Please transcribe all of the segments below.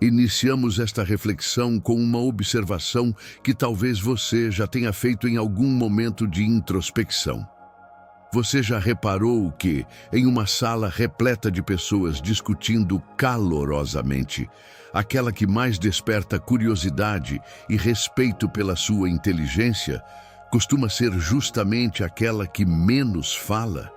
Iniciamos esta reflexão com uma observação que talvez você já tenha feito em algum momento de introspecção. Você já reparou que, em uma sala repleta de pessoas discutindo calorosamente, aquela que mais desperta curiosidade e respeito pela sua inteligência costuma ser justamente aquela que menos fala?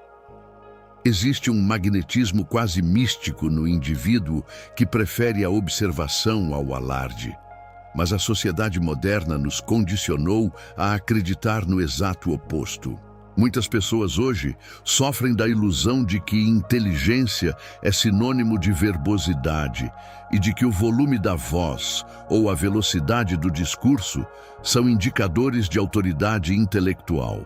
Existe um magnetismo quase místico no indivíduo que prefere a observação ao alarde. Mas a sociedade moderna nos condicionou a acreditar no exato oposto. Muitas pessoas hoje sofrem da ilusão de que inteligência é sinônimo de verbosidade e de que o volume da voz ou a velocidade do discurso são indicadores de autoridade intelectual.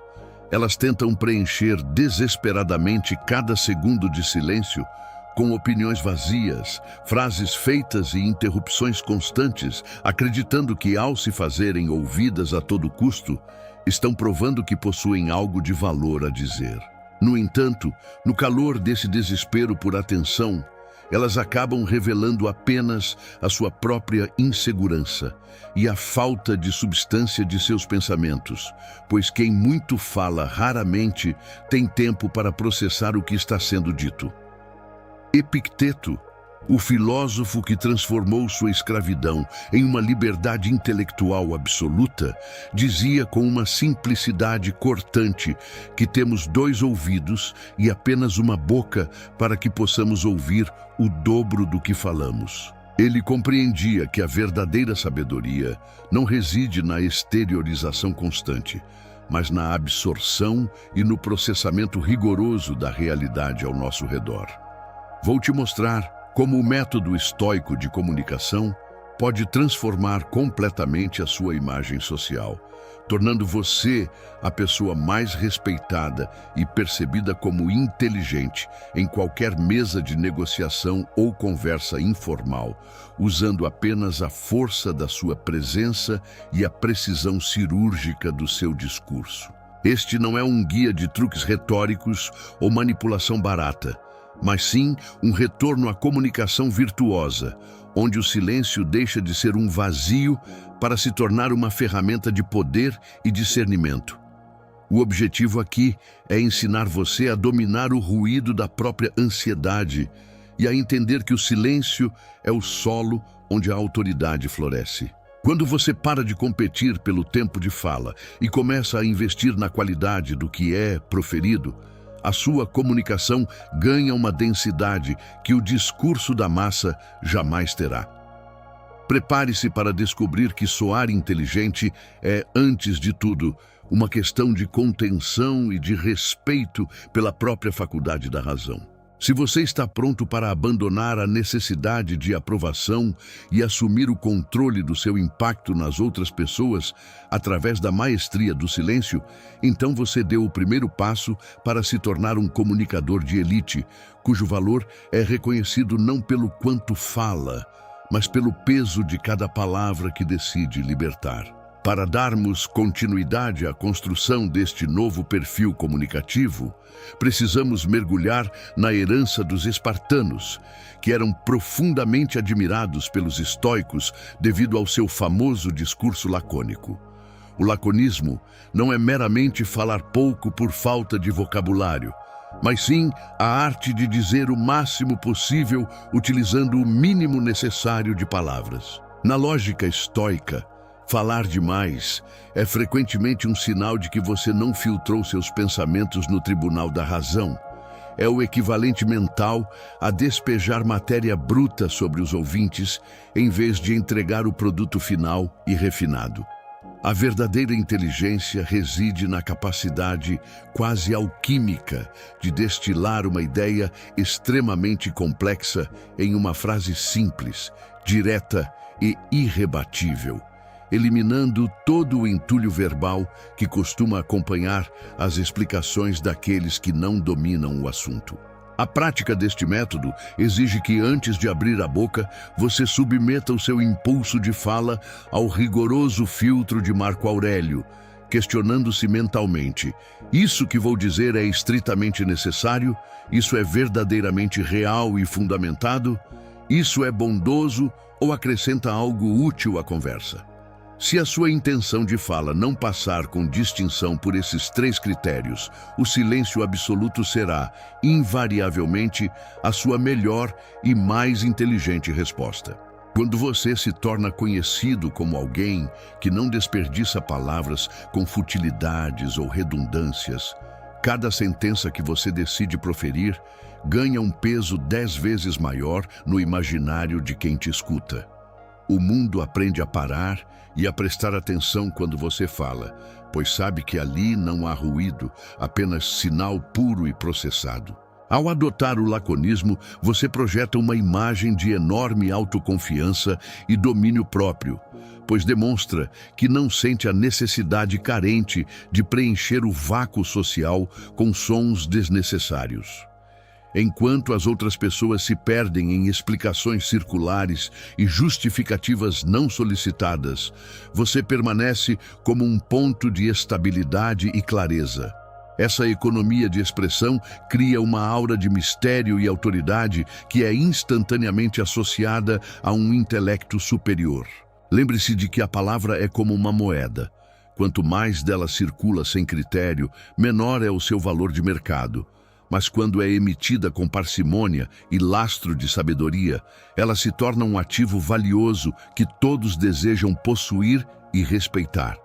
Elas tentam preencher desesperadamente cada segundo de silêncio com opiniões vazias, frases feitas e interrupções constantes, acreditando que, ao se fazerem ouvidas a todo custo, estão provando que possuem algo de valor a dizer. No entanto, no calor desse desespero por atenção, elas acabam revelando apenas a sua própria insegurança e a falta de substância de seus pensamentos, pois quem muito fala raramente tem tempo para processar o que está sendo dito. Epicteto, o filósofo que transformou sua escravidão em uma liberdade intelectual absoluta, dizia com uma simplicidade cortante que temos 2 ouvidos e apenas uma boca para que possamos ouvir o dobro do que falamos. Ele compreendia que a verdadeira sabedoria não reside na exteriorização constante, mas na absorção e no processamento rigoroso da realidade ao nosso redor. Vou te mostrar como o método estoico de comunicação pode transformar completamente a sua imagem social, tornando você a pessoa mais respeitada e percebida como inteligente em qualquer mesa de negociação ou conversa informal, usando apenas a força da sua presença e a precisão cirúrgica do seu discurso. Este não é um guia de truques retóricos ou manipulação barata, mas sim um retorno à comunicação virtuosa, onde o silêncio deixa de ser um vazio para se tornar uma ferramenta de poder e discernimento. O objetivo aqui é ensinar você a dominar o ruído da própria ansiedade e a entender que o silêncio é o solo onde a autoridade floresce. Quando você para de competir pelo tempo de fala e começa a investir na qualidade do que é proferido, a sua comunicação ganha uma densidade que o discurso da massa jamais terá. Prepare-se para descobrir que soar inteligente é, antes de tudo, uma questão de contenção e de respeito pela própria faculdade da razão. Se você está pronto para abandonar a necessidade de aprovação e assumir o controle do seu impacto nas outras pessoas através da maestria do silêncio, então você deu o primeiro passo para se tornar um comunicador de elite, cujo valor é reconhecido não pelo quanto fala, mas pelo peso de cada palavra que decide libertar. Para darmos continuidade à construção deste novo perfil comunicativo, precisamos mergulhar na herança dos espartanos, que eram profundamente admirados pelos estoicos devido ao seu famoso discurso lacônico. O laconismo não é meramente falar pouco por falta de vocabulário, mas sim a arte de dizer o máximo possível utilizando o mínimo necessário de palavras. Na lógica estoica, falar demais é frequentemente um sinal de que você não filtrou seus pensamentos no tribunal da razão. É o equivalente mental a despejar matéria bruta sobre os ouvintes em vez de entregar o produto final e refinado. A verdadeira inteligência reside na capacidade quase alquímica de destilar uma ideia extremamente complexa em uma frase simples, direta e irrebatível, eliminando todo o entulho verbal que costuma acompanhar as explicações daqueles que não dominam o assunto. A prática deste método exige que, antes de abrir a boca, você submeta o seu impulso de fala ao rigoroso filtro de Marco Aurélio, questionando-se mentalmente: isso que vou dizer é estritamente necessário? Isso é verdadeiramente real e fundamentado? Isso é bondoso ou acrescenta algo útil à conversa. Se a sua intenção de fala não passar com distinção por esses 3 critérios, o silêncio absoluto será, invariavelmente, a sua melhor e mais inteligente resposta. Quando você se torna conhecido como alguém que não desperdiça palavras com futilidades ou redundâncias, cada sentença que você decide proferir ganha um peso 10 vezes maior no imaginário de quem te escuta. O mundo aprende a parar e a prestar atenção quando você fala, pois sabe que ali não há ruído, apenas sinal puro e processado. Ao adotar o laconismo, você projeta uma imagem de enorme autoconfiança e domínio próprio, pois demonstra que não sente a necessidade carente de preencher o vácuo social com sons desnecessários. Enquanto as outras pessoas se perdem em explicações circulares e justificativas não solicitadas, você permanece como um ponto de estabilidade e clareza. Essa economia de expressão cria uma aura de mistério e autoridade que é instantaneamente associada a um intelecto superior. Lembre-se de que a palavra é como uma moeda. Quanto mais dela circula sem critério, menor é o seu valor de mercado. Mas quando é emitida com parcimônia e lastro de sabedoria, ela se torna um ativo valioso que todos desejam possuir e respeitar.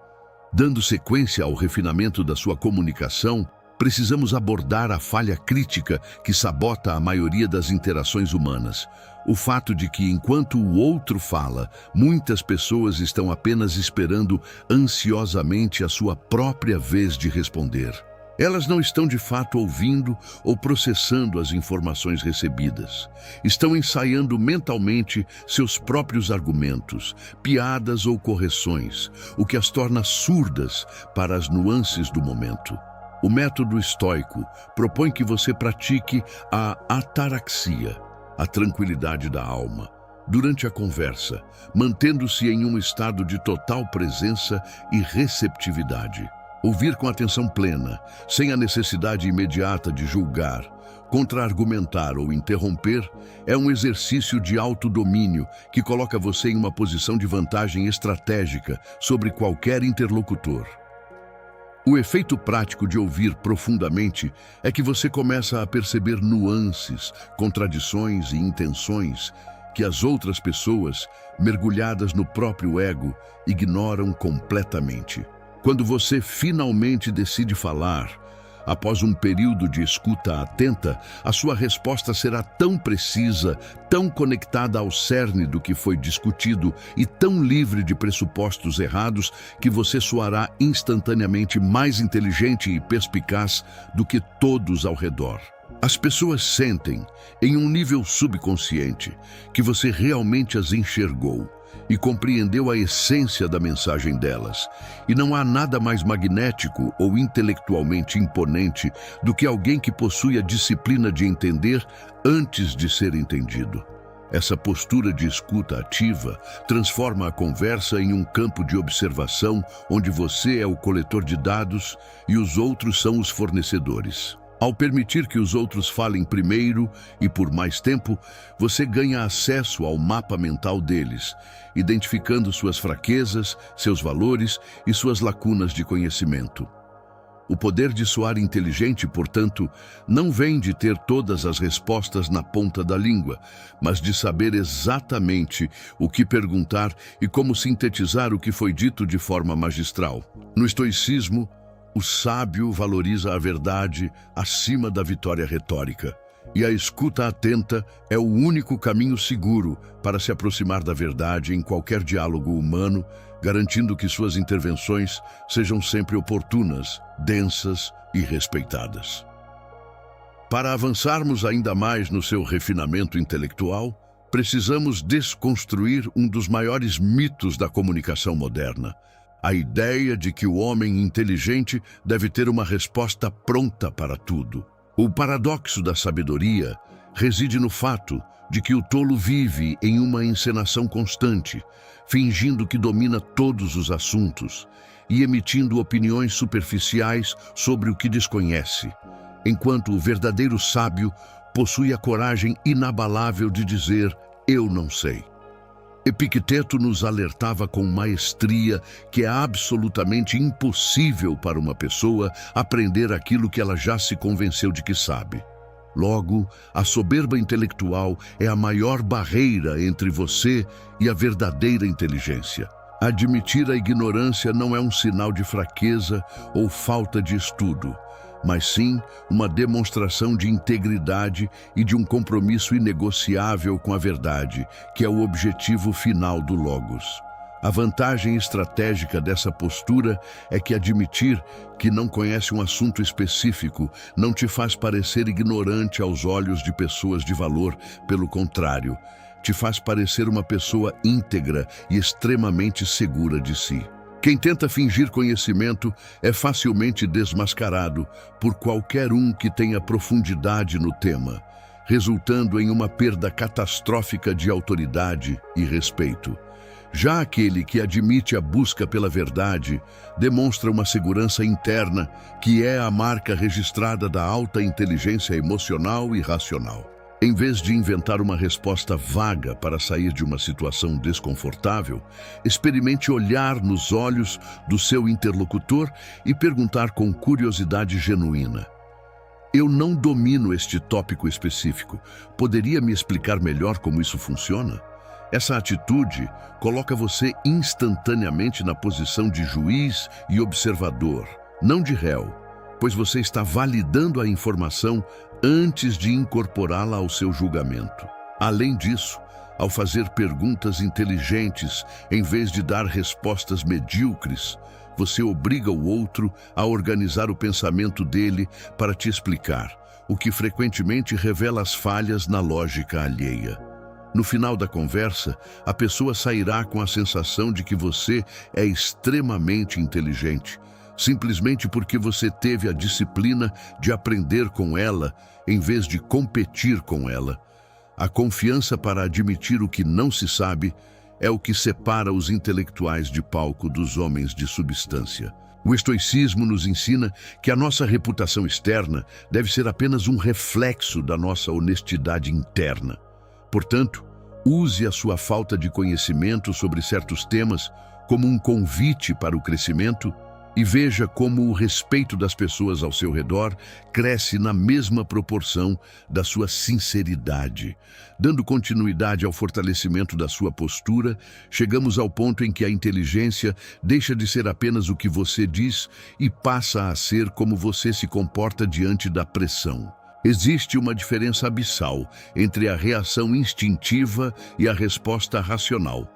Dando sequência ao refinamento da sua comunicação, precisamos abordar a falha crítica que sabota a maioria das interações humanas. O fato de que, enquanto o outro fala, muitas pessoas estão apenas esperando ansiosamente a sua própria vez de responder. Elas não estão de fato ouvindo ou processando as informações recebidas. Estão ensaiando mentalmente seus próprios argumentos, piadas ou correções, o que as torna surdas para as nuances do momento. O método estoico propõe que você pratique a ataraxia, a tranquilidade da alma, durante a conversa, mantendo-se em um estado de total presença e receptividade. Ouvir com atenção plena, sem a necessidade imediata de julgar, contra-argumentar ou interromper, é um exercício de autodomínio que coloca você em uma posição de vantagem estratégica sobre qualquer interlocutor. O efeito prático de ouvir profundamente é que você começa a perceber nuances, contradições e intenções que as outras pessoas, mergulhadas no próprio ego, ignoram completamente. Quando você finalmente decide falar, após um período de escuta atenta, a sua resposta será tão precisa, tão conectada ao cerne do que foi discutido e tão livre de pressupostos errados que você soará instantaneamente mais inteligente e perspicaz do que todos ao redor. As pessoas sentem, em um nível subconsciente, que você realmente as enxergou e compreendeu a essência da mensagem delas. E não há nada mais magnético ou intelectualmente imponente do que alguém que possui a disciplina de entender antes de ser entendido. Essa postura de escuta ativa transforma a conversa em um campo de observação onde você é o coletor de dados e os outros são os fornecedores. Ao permitir que os outros falem primeiro e por mais tempo, você ganha acesso ao mapa mental deles, identificando suas fraquezas, seus valores e suas lacunas de conhecimento. O poder de soar inteligente, portanto, não vem de ter todas as respostas na ponta da língua, mas de saber exatamente o que perguntar e como sintetizar o que foi dito de forma magistral. No estoicismo, o sábio valoriza a verdade acima da vitória retórica, e a escuta atenta é o único caminho seguro para se aproximar da verdade em qualquer diálogo humano, garantindo que suas intervenções sejam sempre oportunas, densas e respeitadas. Para avançarmos ainda mais no seu refinamento intelectual, precisamos desconstruir um dos maiores mitos da comunicação moderna: a ideia de que o homem inteligente deve ter uma resposta pronta para tudo. O paradoxo da sabedoria reside no fato de que o tolo vive em uma encenação constante, fingindo que domina todos os assuntos e emitindo opiniões superficiais sobre o que desconhece, enquanto o verdadeiro sábio possui a coragem inabalável de dizer: "Eu não sei". Epicteto nos alertava com maestria que é absolutamente impossível para uma pessoa aprender aquilo que ela já se convenceu de que sabe. Logo, a soberba intelectual é a maior barreira entre você e a verdadeira inteligência. Admitir a ignorância não é um sinal de fraqueza ou falta de estudo, mas sim uma demonstração de integridade e de um compromisso inegociável com a verdade, que é o objetivo final do Logos. A vantagem estratégica dessa postura é que admitir que não conhece um assunto específico não te faz parecer ignorante aos olhos de pessoas de valor, pelo contrário, te faz parecer uma pessoa íntegra e extremamente segura de si. Quem tenta fingir conhecimento é facilmente desmascarado por qualquer um que tenha profundidade no tema, resultando em uma perda catastrófica de autoridade e respeito. Já aquele que admite a busca pela verdade demonstra uma segurança interna que é a marca registrada da alta inteligência emocional e racional. Em vez de inventar uma resposta vaga para sair de uma situação desconfortável, experimente olhar nos olhos do seu interlocutor e perguntar com curiosidade genuína: "Eu não domino este tópico específico. Poderia me explicar melhor como isso funciona?" Essa atitude coloca você instantaneamente na posição de juiz e observador, não de réu, pois você está validando a informação antes de incorporá-la ao seu julgamento. Além disso, ao fazer perguntas inteligentes em vez de dar respostas medíocres, você obriga o outro a organizar o pensamento dele para te explicar, o que frequentemente revela as falhas na lógica alheia. No final da conversa, a pessoa sairá com a sensação de que você é extremamente inteligente, simplesmente porque você teve a disciplina de aprender com ela em vez de competir com ela. A confiança para admitir o que não se sabe é o que separa os intelectuais de palco dos homens de substância. O estoicismo nos ensina que a nossa reputação externa deve ser apenas um reflexo da nossa honestidade interna. Portanto, use a sua falta de conhecimento sobre certos temas como um convite para o crescimento e veja como o respeito das pessoas ao seu redor cresce na mesma proporção da sua sinceridade. Dando continuidade ao fortalecimento da sua postura, chegamos ao ponto em que a inteligência deixa de ser apenas o que você diz e passa a ser como você se comporta diante da pressão. Existe uma diferença abissal entre a reação instintiva e a resposta racional.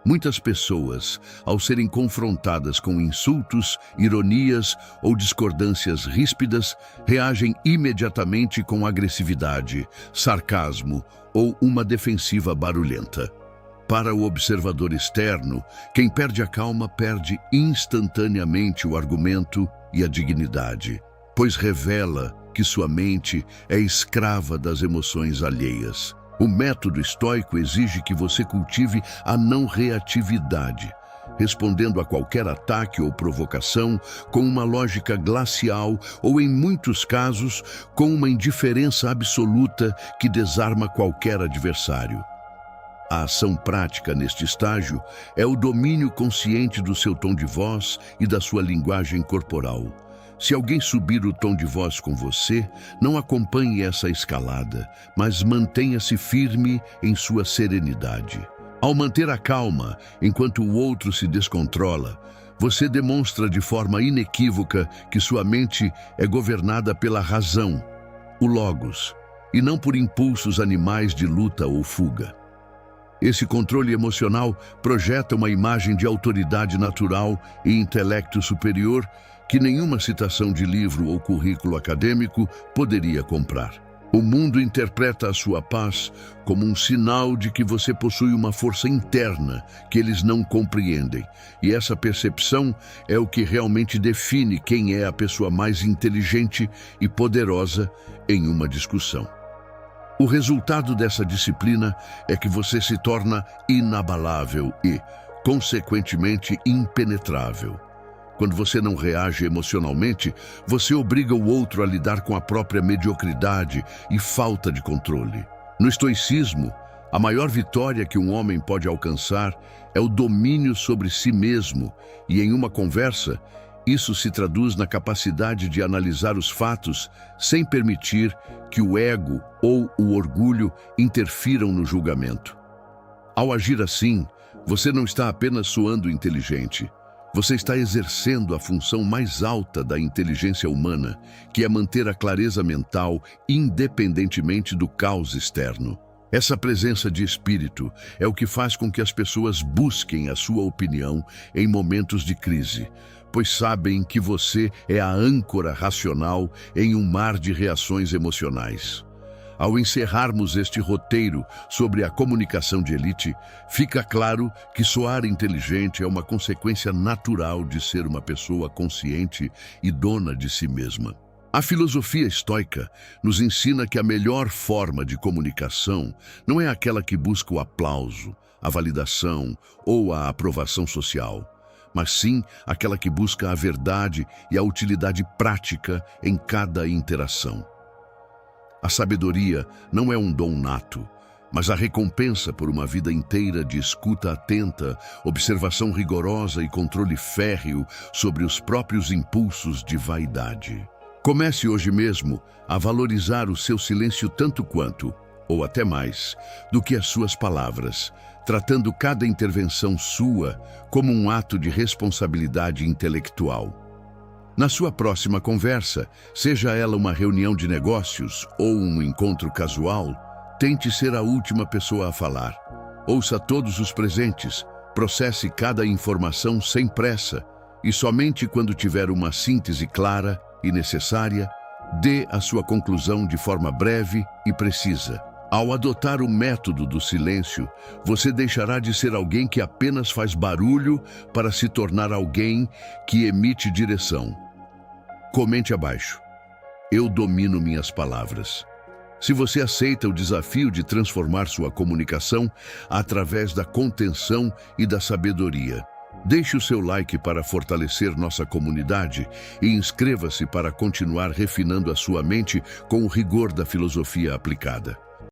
Muitas pessoas, ao serem confrontadas com insultos, ironias ou discordâncias ríspidas, reagem imediatamente com agressividade, sarcasmo ou uma defensiva barulhenta. Para o observador externo, quem perde a calma perde instantaneamente o argumento e a dignidade, pois revela que sua mente é escrava das emoções alheias. O método estoico exige que você cultive a não reatividade, respondendo a qualquer ataque ou provocação com uma lógica glacial ou, em muitos casos, com uma indiferença absoluta que desarma qualquer adversário. A ação prática neste estágio é o domínio consciente do seu tom de voz e da sua linguagem corporal. Se alguém subir o tom de voz com você, não acompanhe essa escalada, mas mantenha-se firme em sua serenidade. Ao manter a calma enquanto o outro se descontrola, você demonstra de forma inequívoca que sua mente é governada pela razão, o logos, e não por impulsos animais de luta ou fuga. Esse controle emocional projeta uma imagem de autoridade natural e intelecto superior que nenhuma citação de livro ou currículo acadêmico poderia comprar. O mundo interpreta a sua paz como um sinal de que você possui uma força interna que eles não compreendem, e essa percepção é o que realmente define quem é a pessoa mais inteligente e poderosa em uma discussão. O resultado dessa disciplina é que você se torna inabalável e, consequentemente, impenetrável. Quando você não reage emocionalmente, você obriga o outro a lidar com a própria mediocridade e falta de controle. No estoicismo, A maior vitória que um homem pode alcançar é o domínio sobre si mesmo, e em uma conversa, isso se traduz na capacidade de analisar os fatos sem permitir que o ego ou o orgulho interfiram no julgamento. Ao agir assim, você não está apenas soando inteligente, você está exercendo a função mais alta da inteligência humana, que é manter a clareza mental independentemente do caos externo. Essa presença de espírito é o que faz com que as pessoas busquem a sua opinião em momentos de crise, pois sabem que você é a âncora racional em um mar de reações emocionais. Ao encerrarmos este roteiro sobre a comunicação de elite, fica claro que soar inteligente é uma consequência natural de ser uma pessoa consciente e dona de si mesma. A filosofia estoica nos ensina que a melhor forma de comunicação não é aquela que busca o aplauso, a validação ou a aprovação social, mas sim aquela que busca a verdade e a utilidade prática em cada interação. A sabedoria não é um dom nato, mas a recompensa por uma vida inteira de escuta atenta, observação rigorosa e controle férreo sobre os próprios impulsos de vaidade. Comece hoje mesmo a valorizar o seu silêncio tanto quanto, ou até mais, do que as suas palavras, tratando cada intervenção sua como um ato de responsabilidade intelectual. Na sua próxima conversa, seja ela uma reunião de negócios ou um encontro casual, tente ser a última pessoa a falar. Ouça todos os presentes, processe cada informação sem pressa e somente quando tiver uma síntese clara e necessária, dê a sua conclusão de forma breve e precisa. Ao adotar o método do silêncio, você deixará de ser alguém que apenas faz barulho para se tornar alguém que emite direção. Comente abaixo. Eu domino minhas palavras. Se você aceita o desafio de transformar sua comunicação através da contenção e da sabedoria, deixe o seu like para fortalecer nossa comunidade e inscreva-se para continuar refinando a sua mente com o rigor da filosofia aplicada.